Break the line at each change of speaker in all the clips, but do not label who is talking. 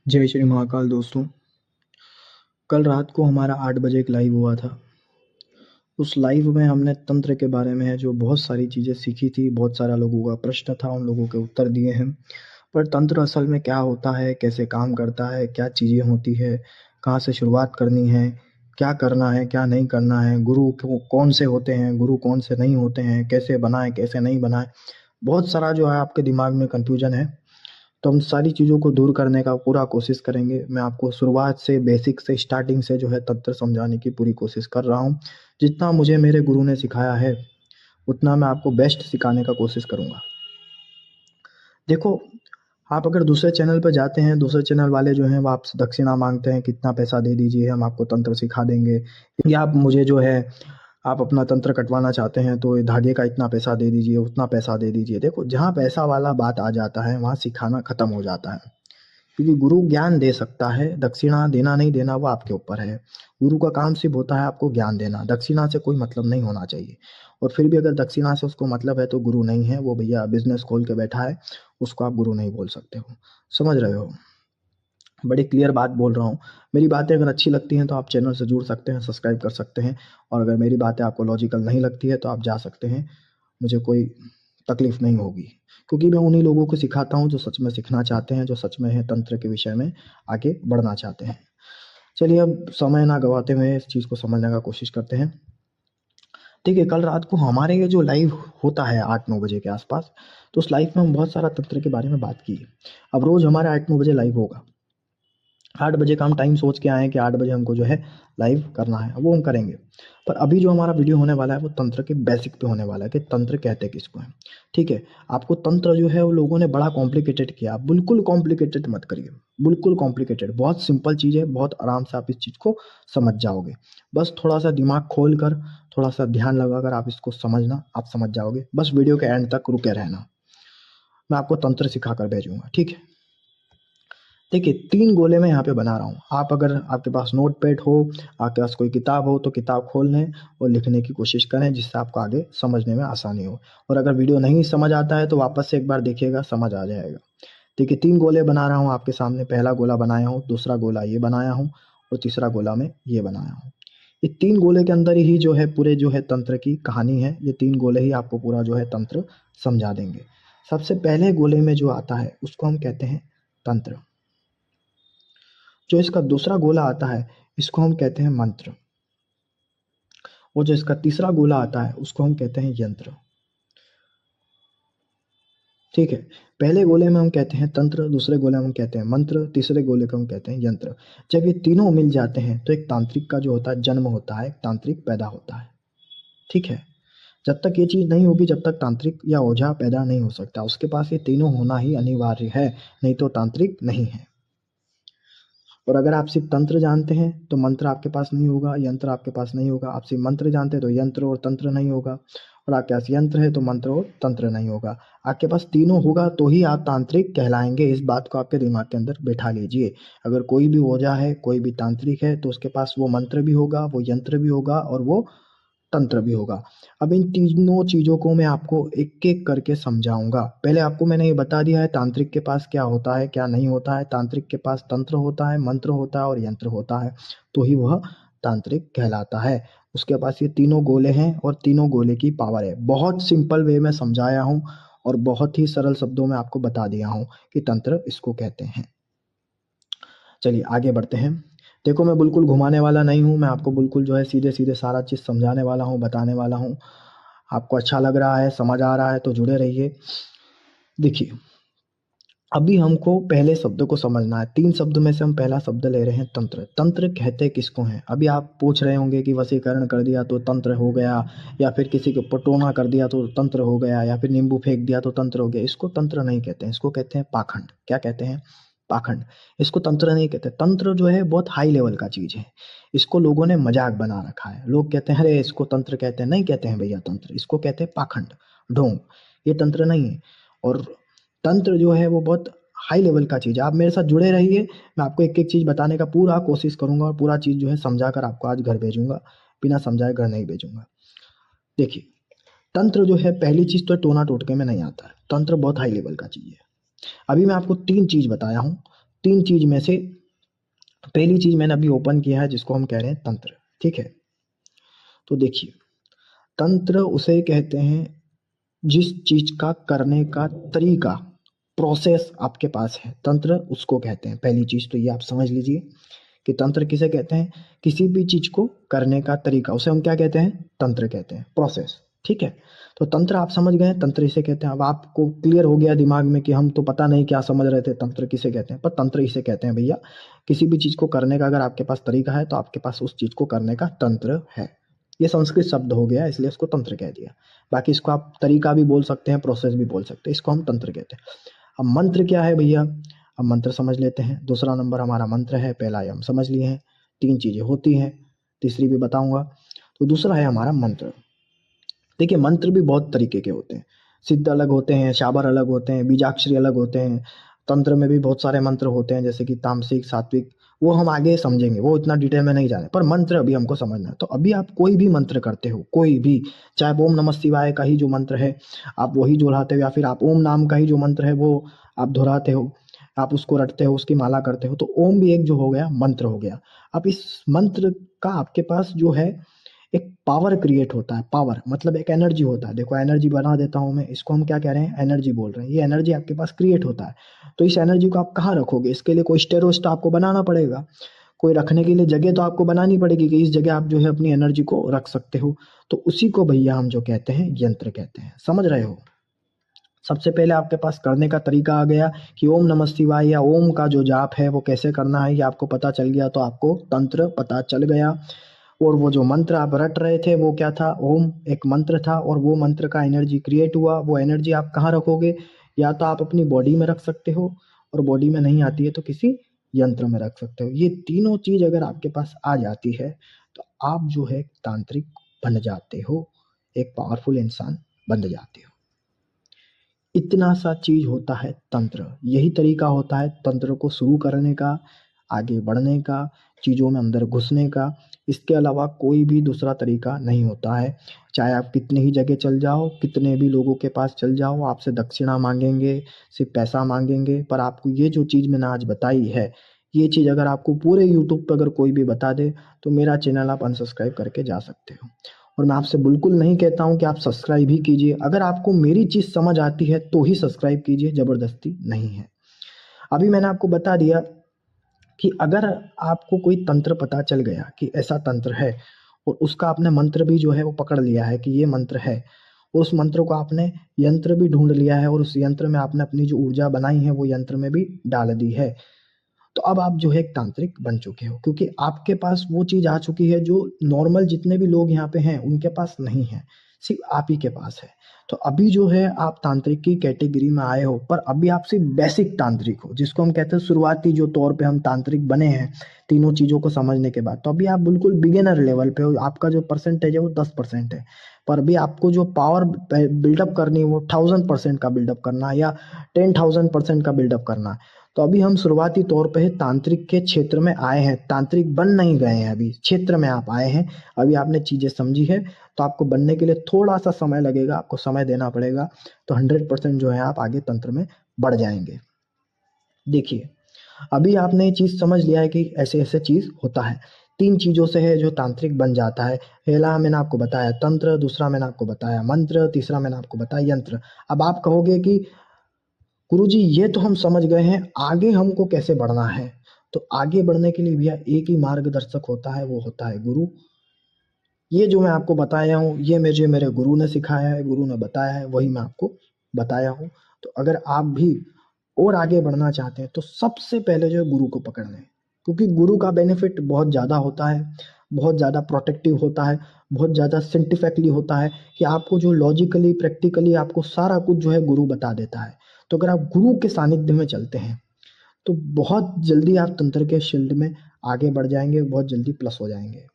जय श्री महाकाल दोस्तों। कल रात को हमारा 8 बजे एक लाइव हुआ था। उस लाइव में हमने तंत्र के बारे में जो बहुत सारी चीज़ें सीखी थी, बहुत सारा लोगों का प्रश्न था, उन लोगों के उत्तर दिए हैं। पर तंत्र असल में क्या होता है, कैसे काम करता है, क्या चीज़ें होती है, कहाँ से शुरुआत करनी है, क्या करना है, क्या नहीं करना है, गुरु कौन से होते हैं, गुरु कौन से नहीं होते हैं, कैसे बनाएँ, कैसे नहीं बनाएँ, बहुत सारा जो है आपके दिमाग में कन्फ्यूजन है। तो हम सारी चीज़ों को दूर करने का पूरा कोशिश करेंगे। मैं आपको शुरुआत से, बेसिक से, स्टार्टिंग से जो है तंत्र समझाने की पूरी कोशिश कर रहा हूँ। जितना मुझे मेरे गुरु ने सिखाया है, उतना मैं आपको बेस्ट सिखाने का कोशिश करूँगा। देखो, आप अगर दूसरे चैनल पे जाते हैं, दूसरे चैनल वाले जो हैं वो आपसे दक्षिणा माँगते हैं, कितना पैसा दे दीजिए, हम आपको तंत्र सिखा देंगे। या आप मुझे जो है, आप अपना तंत्र कटवाना चाहते हैं तो ये धागे का इतना पैसा दे दीजिए, उतना पैसा दे दीजिए। देखो, जहाँ पैसा वाला बात आ जाता है, वहाँ सिखाना खत्म हो जाता है। क्योंकि गुरु ज्ञान दे सकता है, दक्षिणा देना नहीं देना वो आपके ऊपर है। गुरु का काम सिर्फ होता है आपको ज्ञान देना, दक्षिणा से कोई मतलब नहीं होना चाहिए। और फिर भी अगर दक्षिणा से उसको मतलब है तो गुरु नहीं है, वो भैया बिज़नेस खोल के बैठा है, उसको आप गुरु नहीं बोल सकते हो। समझ रहे हो? बड़ी क्लियर बात बोल रहा हूँ। मेरी बातें अगर अच्छी लगती हैं तो आप चैनल से जुड़ सकते हैं, सब्सक्राइब कर सकते हैं, और अगर मेरी बातें आपको लॉजिकल नहीं लगती है तो आप जा सकते हैं, मुझे कोई तकलीफ़ नहीं होगी। क्योंकि मैं उन्हीं लोगों को सिखाता हूँ जो सच में सीखना चाहते हैं, जो सच में है तंत्र के विषय में आगे बढ़ना चाहते हैं। चलिए, अब समय ना गँवाते हुए इस चीज़ को समझने का कोशिश करते हैं। देखिए, कल रात को हमारे ये जो लाइव होता है 8-9 बजे के आस-पास, तो उस लाइव में हम बहुत सारा तंत्र के बारे में बात की। अब रोज़ हमारा 8-9 बजे लाइव होगा। 8 बजे का हम टाइम सोच के आए हैं कि 8 बजे हमको जो है लाइव करना है, वो हम करेंगे। पर अभी जो हमारा वीडियो होने वाला है वो तंत्र के बेसिक पे होने वाला है कि तंत्र कहते किसको हैं, ठीक है? आपको तंत्र जो है वो लोगों ने बड़ा कॉम्प्लिकेटेड किया, आप बिल्कुल कॉम्प्लिकेटेड मत करिए, बिल्कुल कॉम्प्लिकेटेड, बहुत सिंपल चीज़ है, बहुत आराम से आप इस चीज़ को समझ जाओगे। बस थोड़ा-सा दिमाग खोल कर, थोड़ा-सा ध्यान लगाकर आप इसको समझना, आप समझ जाओगे। बस वीडियो के एंड तक रुके रहना, मैं आपको तंत्र सिखाकर भेजूँगा, ठीक है? देखिए, 3 गोले मैं यहाँ पे बना रहा हूँ। आप अगर आपके पास नोटपैड हो, आपके पास कोई किताब हो तो किताब खोल लें और लिखने की कोशिश करें, जिससे आपको आगे समझने में आसानी हो। और अगर वीडियो नहीं समझ आता है तो वापस से एक बार देखिएगा, समझ आ जाएगा। देखिए, 3 गोले बना रहा हूँ आपके सामने, पहला गोला बनाया हूँ, दूसरा गोला ये बनाया हूँ और तीसरा गोला मैं ये बनाया हूँ। ये 3 गोले के अंदर ही जो है पूरे जो है तंत्र की कहानी है। ये 3 गोले ही आपको पूरा जो है तंत्र समझा देंगे। सबसे पहले गोले में जो आता है उसको हम कहते हैं तंत्र। जो इसका दूसरा गोला आता है, इसको हम कहते हैं मंत्र। और जो इसका तीसरा गोला आता है, उसको हम कहते हैं यंत्र। ठीक है? पहले गोले में हम कहते हैं तंत्र, दूसरे गोले में हम कहते हैं मंत्र, तीसरे गोले को हम कहते हैं यंत्र। जब ये तीनों मिल जाते हैं, तो एक तांत्रिक का जो होता है जन्म होता है, एक तांत्रिक पैदा होता है। ठीक है? जब तक ये चीज़ नहीं होगी, जब तक तांत्रिक या ओझा पैदा नहीं हो सकता। उसके पास ये तीनों होना ही अनिवार्य है, नहीं तो तांत्रिक नहीं है। और अगर आप सिर्फ तंत्र जानते हैं तो मंत्र आपके पास नहीं होगा, यंत्र आपके पास नहीं होगा। आप सिर्फ मंत्र जानते हैं तो यंत्र और तंत्र नहीं होगा, और आपके पास यंत्र है तो मंत्र और तंत्र नहीं होगा। आपके पास तीनों होगा तो ही आप तांत्रिक कहलाएंगे। इस बात को आपके दिमाग के अंदर बैठा लीजिए। अगर कोई भी ओझा है, कोई भी तांत्रिक है, तो उसके पास वो मंत्र भी होगा, वो यंत्र भी होगा और वो तंत्र भी होगा। अब इन तीनों चीज़ों को मैं आपको एक-एक करके समझाऊँगा। पहले आपको मैंने ये बता दिया है तांत्रिक के पास क्या होता है, क्या नहीं होता है। तांत्रिक के पास तंत्र होता है, मंत्र होता है और यंत्र होता है, तो ही वह तांत्रिक कहलाता है। उसके पास ये तीनों गोले हैं और तीनों गोले की पावर है। बहुत सिंपल वे में समझाया हूँ और बहुत ही सरल शब्दों में आपको बता दिया हूँ कि तंत्र इसको कहते हैं। चलिए आगे बढ़ते हैं। देखो, मैं बिल्कुल घुमाने वाला नहीं हूँ, मैं आपको बिल्कुल जो है सीधे-सीधे सारा चीज़ समझाने वाला हूँ, बताने वाला हूँ। आपको अच्छा लग रहा है, समझ आ रहा है तो जुड़े रहिए। देखिए, अभी हमको पहले शब्द को समझना है। 3 शब्द में से हम पहला शब्द ले रहे हैं तंत्र। तंत्र कहते किसको हैं? अभी आप पूछ रहे होंगे कि वशीकरण कर दिया तो तंत्र हो गया, या फिर किसी के ऊपर टोना कर दिया तो तंत्र हो गया, या फिर नींबू फेंक दिया तो तंत्र हो गया। इसको तंत्र नहीं कहते हैं, इसको कहते हैं पाखंड। क्या कहते हैं? पाखंड। इसको तंत्र नहीं कहते। तंत्र जो है बहुत हाई लेवल का चीज़ है। इसको लोगों ने मज़ाक बना रखा है। लोग कहते हैं, अरे इसको तंत्र कहते हैं। नहीं कहते हैं भैया तंत्र, इसको कहते हैं पाखंड, ढोंग। ये तंत्र नहीं है। और तंत्र जो है वो बहुत हाई लेवल का चीज़ है। आप मेरे साथ जुड़े रहिए, मैं आपको एक-एक चीज़ बताने का पूरा कोशिश करूँगा और पूरा चीज़ जो है समझा कर आपको आज घर भेजूँगा, बिना समझाए घर नहीं भेजूँगा। देखिए, तंत्र जो है पहली चीज़ तो टोना-टोटके में नहीं आता है, तंत्र बहुत हाई लेवल का चीज़ है। अभी मैं आपको 3 चीज़ बताया हूँ, तीन चीज में से पहली चीज मैंने अभी ओपन किया है जिसको हम कह रहे हैं तंत्र, ठीक है। तो देखिए, तंत्र उसे कहते हैं जिस चीज का करने का तरीका, प्रोसेस आपके पास है, तंत्र उसको कहते हैं। पहली चीज तो ये आप समझ लीजिए कि तंत्र किसे कहते हैं, किसी भी चीज को करने का तरीका, उसे हम क्या कहते हैं, तंत्र कहते हैं, प्रोसेस, ठीक है। तो तंत्र आप समझ गए, तंत्र इसे कहते हैं। अब आपको क्लियर हो गया दिमाग में कि हम तो पता नहीं क्या समझ रहे थे, तंत्र किसे कहते हैं, पर तंत्र इसे कहते हैं भैया, किसी भी चीज को करने का अगर आपके पास तरीका है तो आपके पास उस चीज को करने का तंत्र है। ये संस्कृत शब्द हो गया इसलिए इसको तंत्र कह दिया। बाकी इसको आप तरीका भी बोल सकते हैं, प्रोसेस भी बोल सकते हैं, इसको हम तंत्र कहते हैं। अब मंत्र क्या है भैया, अब मंत्र समझ लेते हैं। दूसरा नंबर हमारा मंत्र है, पहला ये हम समझ लिए हैं, तीन चीजें होती हैं, तीसरी भी बताऊंगा। तो दूसरा है हमारा मंत्र। देखिए, मंत्र भी बहुत तरीके के होते हैं, सिद्ध अलग होते हैं, शाबर अलग होते हैं, बीजाक्षरी अलग होते हैं। तंत्र में भी बहुत सारे मंत्र होते हैं, जैसे कि तामसिक, सात्विक, वो हम आगे समझेंगे, वो इतना डिटेल में नहीं जाने, पर मंत्र अभी हमको समझना है। तो अभी आप कोई भी मंत्र करते हो, कोई भी, चाहे ओम नमः शिवाय का ही जो मंत्र है आप वही दोहराते हो, या फिर आप ओम नाम का ही जो मंत्र है वो आप दोहराते हो, आप उसको रटते हो, उसकी माला करते हो, तो ओम भी एक जो हो गया मंत्र हो गया। अब इस मंत्र का आपके पास जो है एक पावर क्रिएट होता है, पावर मतलब एक एनर्जी होता है। देखो, एनर्जी बना देता हूं मैं, इसको हम क्या कह रहे हैं, एनर्जी बोल रहे हैं। ये एनर्जी आपके पास क्रिएट होता है। तो इस एनर्जी को आप कहाँ रखोगे, इसके लिए कोई स्टेरोस्ट आपको बनाना पड़ेगा, कोई रखने के लिए जगह तो आपको बनानी पड़ेगी कि इस जगह आप जो है अपनी एनर्जी को रख सकते हो। तो उसी को भैया हम जो कहते हैं यंत्र कहते हैं, समझ रहे हो। सबसे पहले आपके पास करने का तरीका आ गया कि ओम नमः शिवाय या ओम का जो जाप है वो कैसे करना है, ये आपको पता चल गया, तो आपको तंत्र पता चल गया। और वो जो मंत्र आप रट रहे थे वो क्या था, ओम एक मंत्र था, और वो मंत्र का एनर्जी क्रिएट हुआ। वो एनर्जी आप कहाँ रखोगे, या तो आप अपनी बॉडी में रख सकते हो, और बॉडी में नहीं आती है तो किसी यंत्र में रख सकते हो। ये तीनों चीज अगर आपके पास आ जाती है तो आप जो है तांत्रिक बन जाते हो, एक पावरफुल इंसान बन जाते हो। इतना सा चीज होता है तंत्र, यही तरीका होता है तंत्र को शुरू करने का, आगे बढ़ने का, चीजों में अंदर घुसने का। इसके अलावा कोई भी दूसरा तरीका नहीं होता है। चाहे आप कितनी ही जगह चल जाओ, कितने भी लोगों के पास चल जाओ, आपसे दक्षिणा मांगेंगे, सिर्फ पैसा मांगेंगे, पर आपको ये जो चीज मैंने आज बताई है, ये चीज अगर आपको पूरे यूट्यूब पर अगर कोई भी बता दे तो मेरा चैनल आप अनसब्सक्राइब करके जा सकते हो। और मैं आपसे बिल्कुल नहीं कहता हूं कि आप सब्सक्राइब ही कीजिए, अगर आपको मेरी चीज समझ आती है तो ही सब्सक्राइब कीजिए, जबरदस्ती नहीं है। अभी मैंने आपको बता दिया कि अगर आपको कोई तंत्र पता चल गया कि ऐसा तंत्र है, और उसका आपने मंत्र भी जो है वो पकड़ लिया है कि ये मंत्र है, और उस मंत्र को आपने यंत्र भी ढूंढ लिया है, और उस यंत्र में आपने अपनी जो ऊर्जा बनाई है वो यंत्र में भी डाल दी है, तो अब आप जो है एक तांत्रिक बन चुके हो, क्योंकि आपके पास वो चीज आ चुकी है जो नॉर्मल जितने भी लोग यहाँ पे हैं उनके पास नहीं है, सिर्फ आप ही के पास है। तो अभी जो है आप तांत्रिक की कैटेगरी में आए हो, पर अभी आप सिर्फ बेसिक तांत्रिक हो, जिसको हम कहते हैं शुरुआती जो तौर पे हम तांत्रिक बने हैं तीनों चीजों को समझने के बाद। तो अभी आप बिल्कुल बिगिनर लेवल पे हो, आपका जो परसेंटेज है वो 10% है, पर अभी आपको जो पावर बिल्डअप करनी है वो 1000% का बिल्डअप करना है, या 10,000% का बिल्डअप करना है। तो अभी हम शुरुआती तौर पे तांत्रिक के क्षेत्र में आए हैं, तांत्रिक बन नहीं गए हैं, अभी क्षेत्र में आप आए हैं। अभी आपने चीजें समझी है, तो आपको बनने के लिए थोड़ा सा समय लगेगा, आपको समय देना पड़ेगा, तो 100% जो है आप आगे तंत्र में बढ़ जाएंगे। देखिए, अभी आपने ये चीज समझ लिया है कि ऐसे ऐसे चीज होता है। तीन चीजों से है जो तांत्रिक बन जाता है। पहला मैंने आपको बताया तंत्र, दूसरा मैंने आपको बताया मंत्र, तीसरा मैंने आपको बताया यंत्र। अब आप कहोगे कि गुरुजी ये तो हम समझ गए हैं, आगे हमको कैसे बढ़ना है। तो आगे बढ़ने के लिए भैया एक ही मार्गदर्शक होता है, वो होता है गुरु। ये जो मैं आपको बताया हूँ ये मुझे मेरे गुरु ने सिखाया है, गुरु ने बताया है, वही मैं आपको बताया हूँ। तो अगर आप भी और आगे बढ़ना चाहते हैं तो सबसे पहले जो है गुरु को पकड़ लें, क्योंकि गुरु का बेनिफिट बहुत ज़्यादा होता है, बहुत ज़्यादा प्रोटेक्टिव होता है, बहुत ज़्यादा साइंटिफिकली होता है, कि आपको जो लॉजिकली प्रैक्टिकली आपको सारा कुछ जो है गुरु बता देता है। तो अगर आप गुरु के सानिध्य में चलते हैं तो बहुत जल्दी आप तंत्र के फील्ड में आगे बढ़ जाएंगे, बहुत जल्दी प्लस हो जाएंगे।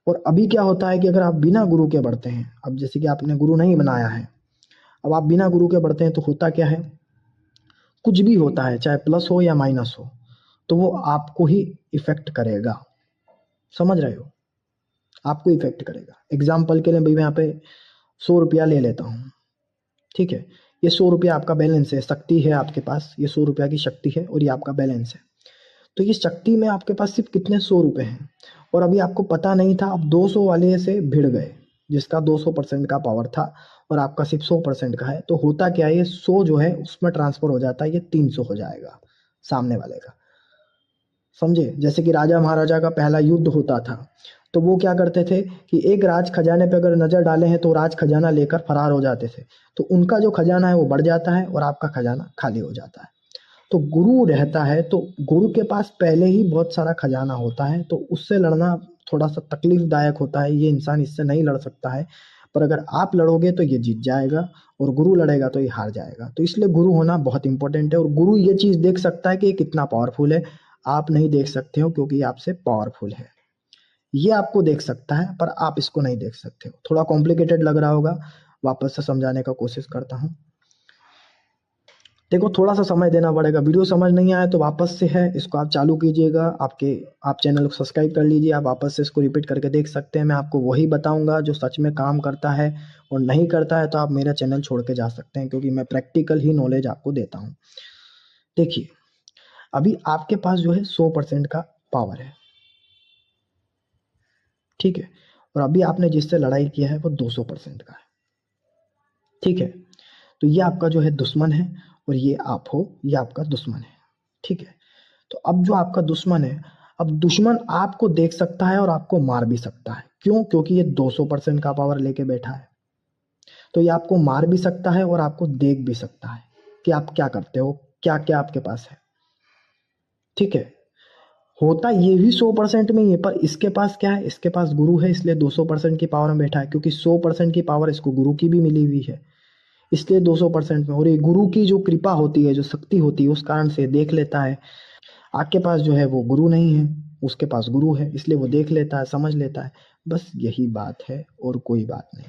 और अभी क्या होता है कि अगर आप बिना गुरु के बढ़ते हैं, अब जैसे कि आपने गुरु नहीं बनाया है, अब आप बिना गुरु के बढ़ते हैं तो होता क्या है, कुछ भी होता है चाहे प्लस हो या माइनस हो, तो वो आपको ही इफेक्ट करेगा, समझ रहे हो, आपको इफेक्ट करेगा। एग्जाम्पल के लिए भाई मैं यहाँ पे 100 रुपया ले लेता हूँ, ठीक है, ये 100 रुपया आपका बैलेंस है, शक्ति है आपके पास, ये 100 रुपया की शक्ति है और ये आपका बैलेंस है। तो ये शक्ति में आपके पास सिर्फ कितने 100 रुपये हैं और अभी आपको पता नहीं था, आप 200 वाले से भिड़ गए जिसका 200% का पावर था और आपका सिर्फ 100% का है। तो होता क्या है, ये 100 जो है उसमें ट्रांसफर हो जाता है, ये 300 हो जाएगा सामने वाले का। समझे? जैसे कि राजा महाराजा का पहला युद्ध होता था तो वो क्या करते थे कि एक राज खजाने पे अगर नजर डाले हैं तो राज खजाना लेकर फरार हो जाते थे, तो उनका जो खजाना है वो बढ़ जाता है और आपका खजाना खाली हो जाता है। तो गुरु रहता है तो गुरु के पास पहले ही बहुत सारा खजाना होता है, तो उससे लड़ना थोड़ा सा तकलीफदायक होता है, ये इंसान इससे नहीं लड़ सकता है। पर अगर आप लड़ोगे तो ये जीत जाएगा और गुरु लड़ेगा तो ये हार जाएगा। तो इसलिए गुरु होना बहुत इंपॉर्टेंट है और गुरु ये चीज देख सकता है कि ये कितना पावरफुल है, आप नहीं देख सकते हो क्योंकि ये आपसे पावरफुल है। ये आपको देख सकता है पर आप इसको नहीं देख सकते हो। थोड़ा कॉम्प्लिकेटेड लग रहा होगा, वापस से समझाने का कोशिश करता हूँ। देखो थोड़ा सा समय देना पड़ेगा, वीडियो समझ नहीं आया तो वापस से है, इसको आप चालू कीजिएगा, आप चैनल को सब्सक्राइब कर लीजिए, आप वापस से इसको रिपीट करके देख सकते हैं। मैं आपको वही बताऊंगा जो सच में काम करता है, और नहीं करता है तो आप मेरा चैनल छोड़ के जा सकते हैं क्योंकि मैं प्रैक्टिकल ही नॉलेज आपको देता हूँ। देखिए अभी आपके पास जो है 100% का पावर है, ठीक है, और अभी आपने जिससे लड़ाई किया है वो 200% का है, ठीक है। तो ये आपका जो है दुश्मन है और ये आप हो, ये आपका दुश्मन है, ठीक है। तो अब जो आपका दुश्मन है, अब दुश्मन आपको देख सकता है और आपको मार भी सकता है। क्यों? क्योंकि ये 200% का पावर लेके बैठा है। तो ये आपको मार भी सकता है और आपको देख भी सकता है कि आप क्या करते हो, क्या क्या आपके पास है, ठीक है। होता ये भी 100% में ही है, पर इसके पास क्या है, इसके पास गुरु है, इसलिए 200% की पावर में बैठा है, क्योंकि 100% की पावर इसको गुरु की भी मिली हुई है, इसलिए 200% में। और ये गुरु की जो कृपा होती है, जो शक्ति होती है, उस कारण से देख लेता है। आपके पास जो है वो गुरु नहीं है, उसके पास गुरु है, इसलिए वो देख लेता है, समझ लेता है। बस यही बात है और कोई बात नहीं।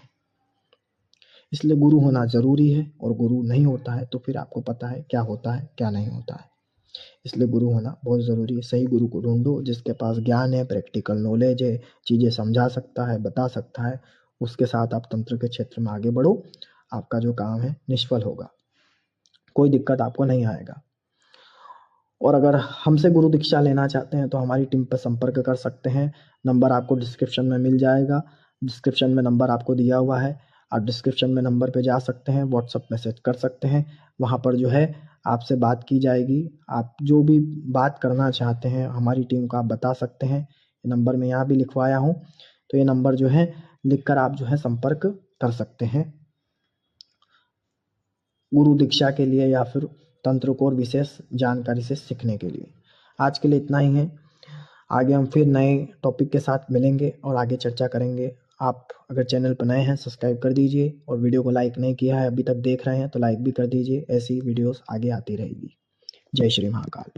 इसलिए गुरु होना जरूरी है, और गुरु नहीं होता है तो फिर आपको पता है क्या होता है क्या नहीं होता है। इसलिए गुरु होना बहुत ज़रूरी है। सही गुरु को ढूंढो जिसके पास ज्ञान है, प्रैक्टिकल नॉलेज है, चीज़ें समझा सकता है, बता सकता है, उसके साथ आप तंत्र के क्षेत्र में आगे बढ़ो। आपका जो काम है निष्फल होगा, कोई दिक्कत आपको नहीं आएगा। और अगर हमसे गुरु दीक्षा लेना चाहते हैं तो हमारी टीम पर संपर्क कर सकते हैं, नंबर आपको डिस्क्रिप्शन में मिल जाएगा, डिस्क्रिप्शन में नंबर आपको दिया हुआ है, आप डिस्क्रिप्शन में नंबर पे जा सकते हैं, व्हाट्सअप मैसेज कर सकते हैं, वहाँ पर जो है आपसे बात की जाएगी। आप जो भी बात करना चाहते हैं हमारी टीम को आप बता सकते हैं। ये नंबर मैं यहाँ भी लिखवाया हूँ, तो ये नंबर जो है लिखकर आप जो है संपर्क कर सकते हैं गुरु दीक्षा के लिए या फिर तंत्र को और विशेष जानकारी से सीखने के लिए। आज के लिए इतना ही है, आगे हम फिर नए टॉपिक के साथ मिलेंगे और आगे चर्चा करेंगे। आप अगर चैनल पर नए हैं सब्सक्राइब कर दीजिए, और वीडियो को लाइक नहीं किया है अभी तक देख रहे हैं तो लाइक भी कर दीजिए, ऐसी वीडियोस आगे आती रहेगी। जय श्री महाकाल।